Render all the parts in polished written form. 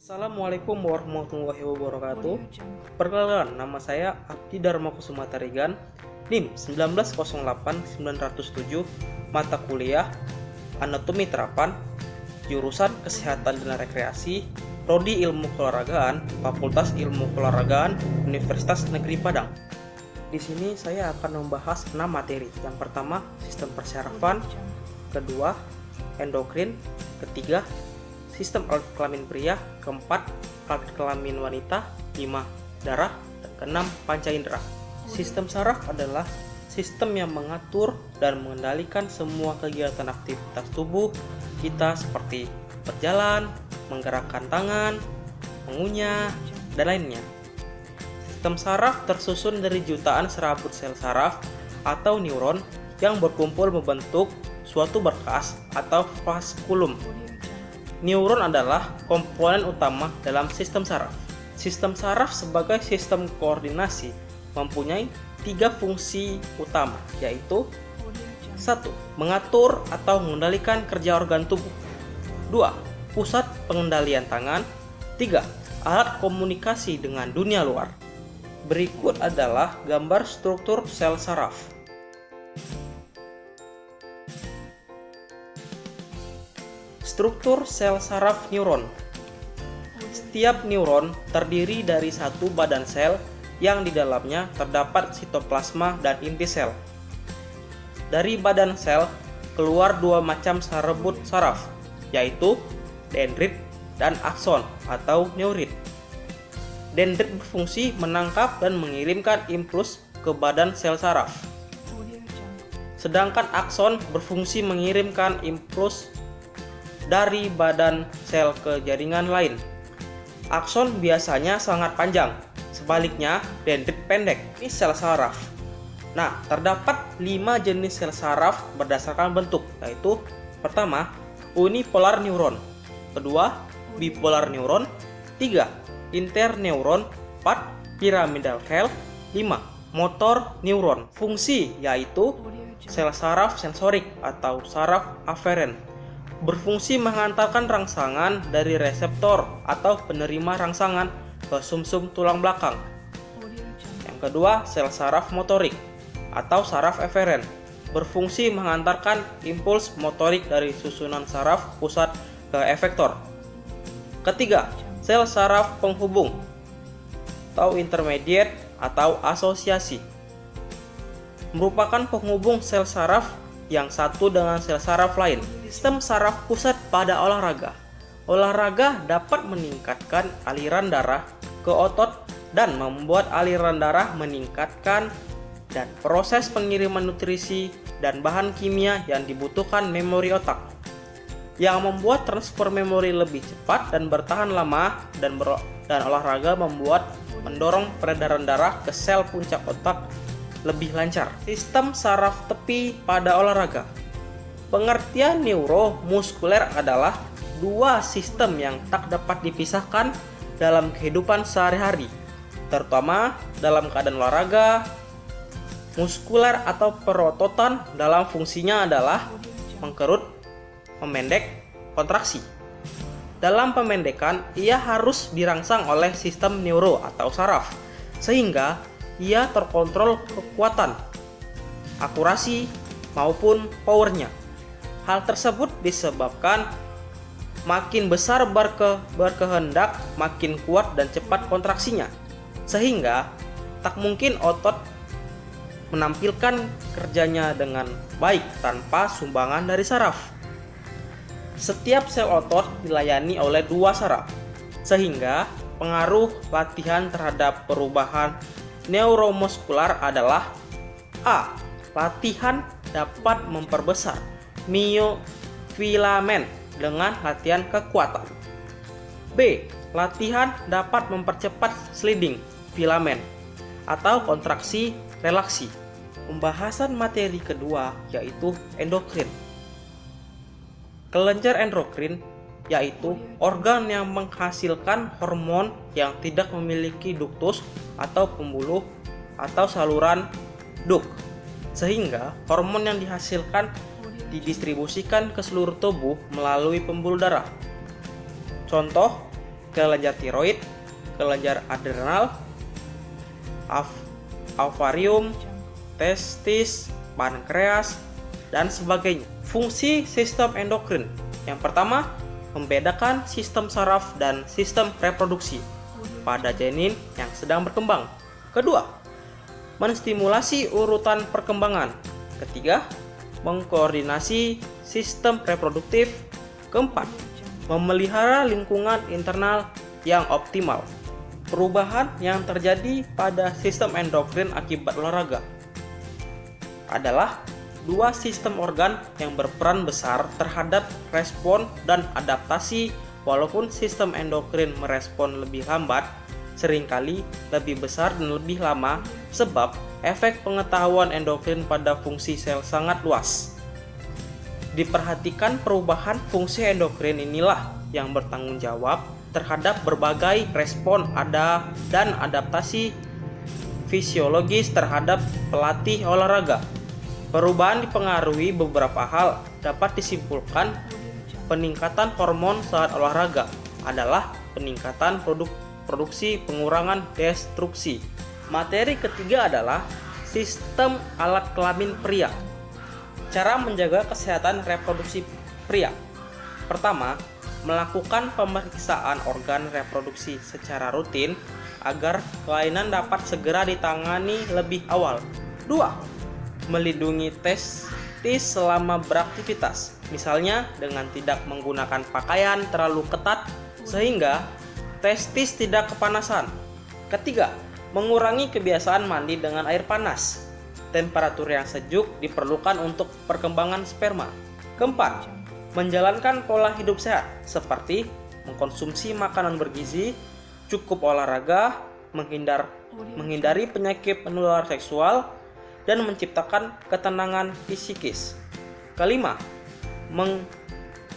Assalamualaikum warahmatullahi wabarakatuh. Perkenalkan, nama saya Abdi Dharma Kusuma Tarigan, NIM 1908907, mata kuliah Anatomi Terapan, jurusan Kesehatan dan Rekreasi, Prodi Ilmu Keolahragaan, Fakultas Ilmu Keolahragaan, Universitas Negeri Padang. Di sini saya akan membahas 6 materi. Yang pertama, sistem persyarafan, kedua, endokrin, ketiga, sistem alat kelamin pria, keempat, alat kelamin wanita, 5, darah, dan keenam, panca indera. Sistem saraf adalah sistem yang mengatur dan mengendalikan semua kegiatan aktivitas tubuh kita seperti berjalan, menggerakkan tangan, mengunyah, dan lainnya. Sistem saraf tersusun dari jutaan serabut sel saraf atau neuron yang berkumpul membentuk suatu berkas atau vaskulum. Neuron adalah komponen utama dalam sistem saraf. Sistem saraf sebagai sistem koordinasi mempunyai 3 fungsi utama, yaitu 1. Mengatur atau mengendalikan kerja organ tubuh. 2. Pusat pengendalian tangan. 3. Alat komunikasi dengan dunia luar. Berikut adalah gambar struktur sel saraf. Struktur sel saraf neuron. Setiap neuron terdiri dari satu badan sel yang di dalamnya terdapat sitoplasma dan inti sel. Dari badan sel keluar 2 macam serbut saraf, yaitu dendrit dan akson atau neurit. Dendrit berfungsi menangkap dan mengirimkan impuls ke badan sel saraf. Sedangkan akson berfungsi mengirimkan impuls dari badan sel ke jaringan lain. Akson biasanya sangat panjang, sebaliknya dendrit pendek. Ini sel saraf. Nah, terdapat 5 jenis sel saraf berdasarkan bentuk, yaitu pertama, unipolar neuron, kedua, bipolar neuron, 3, interneuron, 4, pyramidal cell, 5, motor neuron. Fungsi yaitu sel saraf sensorik atau saraf aferen, berfungsi mengantarkan rangsangan dari reseptor atau penerima rangsangan ke sumsum tulang belakang. Yang kedua, sel saraf motorik atau saraf eferen, berfungsi mengantarkan impuls motorik dari susunan saraf pusat ke efektor. Ketiga, sel saraf penghubung atau intermediate atau asosiasi, merupakan penghubung sel saraf yang satu dengan sel saraf lain. Sistem saraf pusat pada olahraga. Olahraga dapat meningkatkan aliran darah ke otot dan membuat aliran darah meningkatkan dan proses pengiriman nutrisi dan bahan kimia yang dibutuhkan memori otak, yang membuat transfer memori lebih cepat dan bertahan lama, dan olahraga mendorong peredaran darah ke sel puncak otak lebih lancar. Sistem saraf tepi pada olahraga. Pengertian neuromuskuler adalah 2 sistem yang tak dapat dipisahkan dalam kehidupan sehari-hari, terutama dalam keadaan olahraga. Muskuler atau perototan dalam fungsinya adalah mengkerut, memendek, kontraksi. Dalam pemendekan, ia harus dirangsang oleh sistem neuro atau saraf, sehingga ia terkontrol kekuatan, akurasi, maupun powernya. Hal tersebut disebabkan makin besar berkehendak, makin kuat dan cepat kontraksinya, sehingga tak mungkin otot menampilkan kerjanya dengan baik tanpa sumbangan dari saraf. Setiap sel otot dilayani oleh 2 saraf, sehingga pengaruh latihan terhadap perubahan neuromuskular adalah: A. Latihan dapat memperbesar myofilamen dengan latihan kekuatan. B. Latihan dapat mempercepat sliding filamen atau kontraksi relaksi. Pembahasan materi kedua yaitu endokrin. Kelenjar endokrin yaitu organ yang menghasilkan hormon yang tidak memiliki duktus atau pembuluh atau saluran duk, sehingga hormon yang dihasilkan didistribusikan ke seluruh tubuh melalui pembuluh darah. Contoh, kelenjar tiroid, kelenjar adrenal, ovarium, testis, pankreas, dan sebagainya. Fungsi sistem endokrin. Yang pertama, membedakan sistem saraf dan sistem reproduksi pada janin yang sedang berkembang. Kedua, menstimulasi urutan perkembangan. Ketiga, mengkoordinasi sistem reproduktif. Keempat, memelihara lingkungan internal yang optimal. Perubahan yang terjadi pada sistem endokrin akibat olahraga adalah dua sistem organ yang berperan besar terhadap respon dan adaptasi. Walaupun sistem endokrin merespon lebih lambat, seringkali lebih besar dan lebih lama, sebab efek pengetahuan endokrin pada fungsi sel sangat luas. Diperhatikan perubahan fungsi endokrin inilah yang bertanggung jawab terhadap berbagai respon dan adaptasi fisiologis terhadap pelatih olahraga. Perubahan dipengaruhi beberapa hal. Dapat disimpulkan, peningkatan hormon saat olahraga adalah peningkatan produksi pengurangan destruksi. Materi ketiga adalah sistem alat kelamin pria. Cara menjaga kesehatan reproduksi pria. Pertama, melakukan pemeriksaan organ reproduksi secara rutin agar kelainan dapat segera ditangani lebih awal. 2. Melindungi testis selama beraktivitas, misalnya dengan tidak menggunakan pakaian terlalu ketat sehingga testis tidak kepanasan. Ketiga, mengurangi kebiasaan mandi dengan air panas. Temperatur yang sejuk diperlukan untuk perkembangan sperma. Keempat, menjalankan pola hidup sehat seperti mengkonsumsi makanan bergizi, cukup olahraga, menghindari penyakit penular seksual, dan menciptakan ketenangan psikis. Kelima,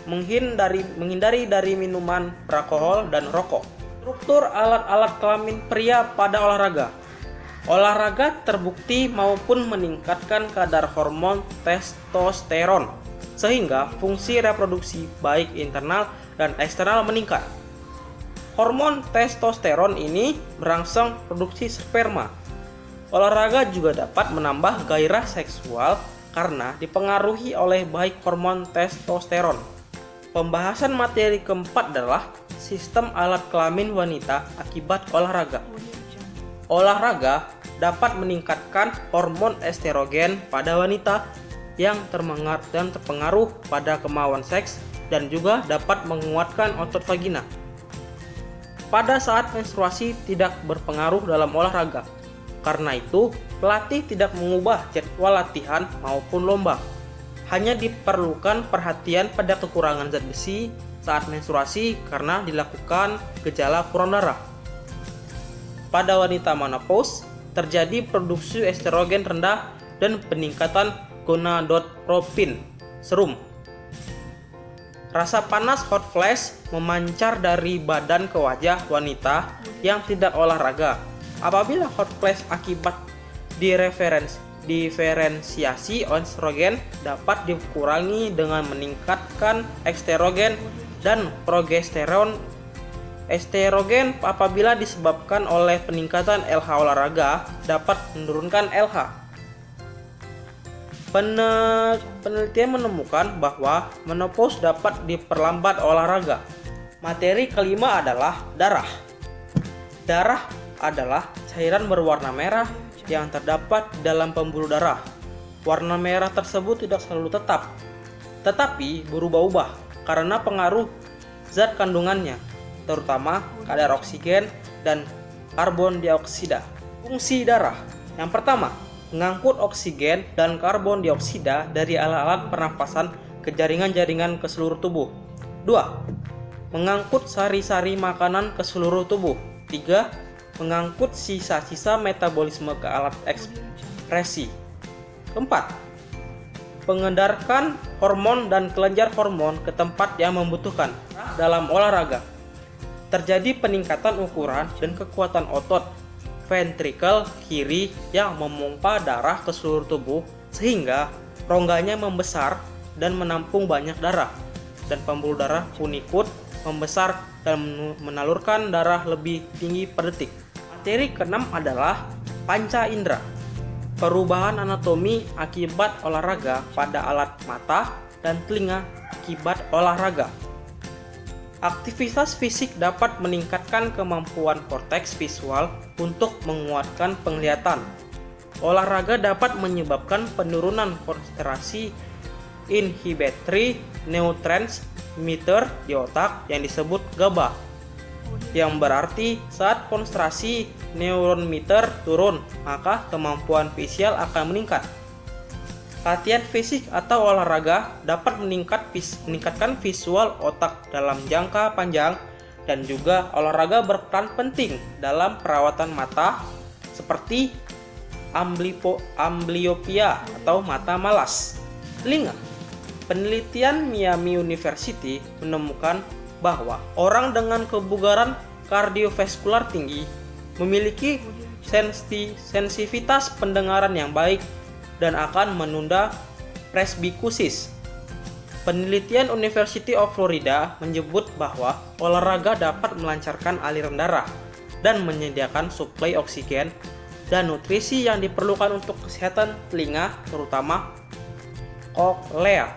menghindari dari minuman beralkohol dan rokok. Struktur alat-alat kelamin pria pada olahraga. Olahraga terbukti maupun meningkatkan kadar hormon testosteron, sehingga fungsi reproduksi baik internal dan eksternal meningkat. Hormon testosteron ini merangsang produksi sperma. Olahraga juga dapat menambah gairah seksual karena dipengaruhi oleh baik hormon testosteron. Pembahasan materi keempat adalah sistem alat kelamin wanita akibat olahraga. Olahraga dapat meningkatkan hormon estrogen pada wanita yang terpengaruh pada kemauan seks dan juga dapat menguatkan otot vagina. Pada saat menstruasi tidak berpengaruh dalam olahraga. Karena itu, pelatih tidak mengubah jadwal latihan maupun lomba. Hanya diperlukan perhatian pada kekurangan zat besi saat menstruasi karena dilakukan gejala kurang darah. Pada wanita menopause, terjadi produksi estrogen rendah dan peningkatan gonadotropin serum. Rasa panas hot flash memancar dari badan ke wajah wanita yang tidak olahraga. Apabila hot flash akibat diferensiasi estrogen dapat dikurangi dengan meningkatkan estrogen dan progesteron. Estrogen apabila disebabkan oleh peningkatan LH olahraga dapat menurunkan LH. Penelitian menemukan bahwa menopause dapat diperlambat olahraga. Materi kelima adalah darah. Darah adalah cairan berwarna merah yang terdapat dalam pembuluh darah. Warna merah tersebut tidak selalu tetap, tetapi berubah-ubah karena pengaruh zat kandungannya, terutama kadar oksigen dan karbon dioksida. Fungsi darah. Yang pertama, mengangkut oksigen dan karbon dioksida dari alat-alat pernapasan ke jaringan-jaringan ke seluruh tubuh. 2. Mengangkut sari-sari makanan ke seluruh tubuh. 3. Mengangkut sisa-sisa metabolisme ke alat ekspresi. 4. Mengedarkan hormon dan kelenjar hormon ke tempat yang membutuhkan. Dalam olahraga, terjadi peningkatan ukuran dan kekuatan otot ventrikel kiri yang memompa darah ke seluruh tubuh sehingga rongganya membesar dan menampung banyak darah, dan pembuluh darah pun ikut membesar dan menalurkan darah lebih tinggi per detik. Materi keenam adalah panca indera. Perubahan anatomi akibat olahraga pada alat mata dan telinga akibat olahraga. Aktivitas fisik dapat meningkatkan kemampuan korteks visual untuk menguatkan penglihatan. Olahraga dapat menyebabkan penurunan konsentrasi inhibitory neurotransmitter di otak yang disebut GABA, yang berarti saat konsentrasi neurotransmitter turun, maka kemampuan visual akan meningkat. Latihan fisik atau olahraga dapat meningkatkan visual otak dalam jangka panjang, dan juga olahraga berperan penting dalam perawatan mata seperti amblyopia atau mata malas. Telinga. Penelitian Miami University menemukan bahwa orang dengan kebugaran kardiovaskular tinggi memiliki sensitivitas pendengaran yang baik dan akan menunda presbikusis. Penelitian University of Florida menyebut bahwa olahraga dapat melancarkan aliran darah dan menyediakan suplai oksigen dan nutrisi yang diperlukan untuk kesehatan telinga, terutama koklea.